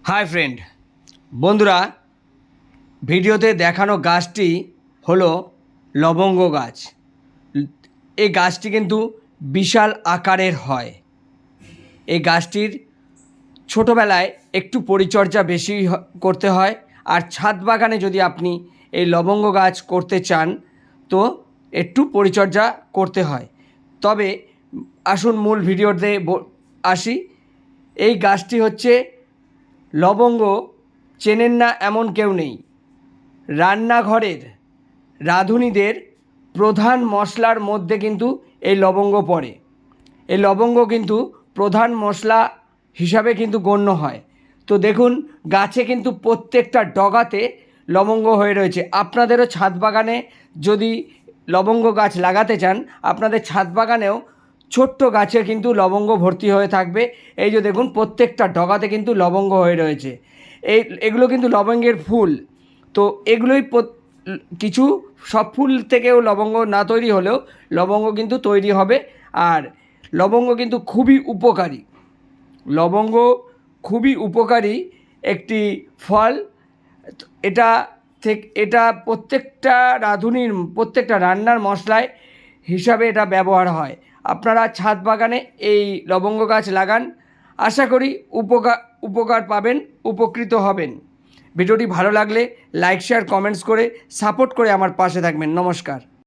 Hi friend, বন্ধুরা, ভিডিওতে দেখানো গাছটি হলো লবঙ্গ গাছ। এই গাছটি কিন্তু বিশাল আকারের হয়। এই গাছটির ছোটোবেলায় একটু পরিচর্যা বেশি করতে হয়, আর ছাদ বাগানে যদি আপনি এই লবঙ্গ গাছ করতে চান তো একটু পরিচর্যা করতে হয়। তবে আসুন মূল ভিডিওতে আসি। এই গাছটি হচ্ছে লবঙ্গ, চেনেন না এমন কেউ নেই। রান্নাঘরের রাঁধুনিদের প্রধান মশলার মধ্যে কিন্তু এই লবঙ্গ পড়ে। এই লবঙ্গ কিন্তু প্রধান মশলা হিসাবে কিন্তু গণ্য হয়। তো দেখুন, গাছে কিন্তু প্রত্যেকটা ডগাতে লবঙ্গ হয়ে রয়েছে। আপনাদেরও ছাদ বাগানে যদি লবঙ্গ গাছ লাগাতে চান, আপনাদের ছাদ বাগানেও ছোট্ট গাছে কিন্তু লবঙ্গ ভর্তি হয়ে থাকবে। এই যে দেখুন, প্রত্যেকটা ডগাতে কিন্তু লবঙ্গ হয়ে রয়েছে। এগুলো কিন্তু লবঙ্গের ফুল। তো এগুলোই কিছু, সব ফুল থেকেও লবঙ্গ না তৈরি হলেও লবঙ্গ কিন্তু তৈরি হবে। আর লবঙ্গ কিন্তু খুবই উপকারী। লবঙ্গ খুবই উপকারী একটি ফল। এটা প্রত্যেকটা রাঁধুনির প্রত্যেকটা রান্নার মশলায় হিসাবে এটা ব্যবহার হয়। আপনারা ছাদ বাগানে এই লবঙ্গ গাছ লাগান, আশা করি উপকার পাবেন, উপকৃত হবেন। ভিডিওটি ভালো লাগলে লাইক, শেয়ার, কমেন্টস করে সাপোর্ট করে আমার পাশে থাকবেন। নমস্কার।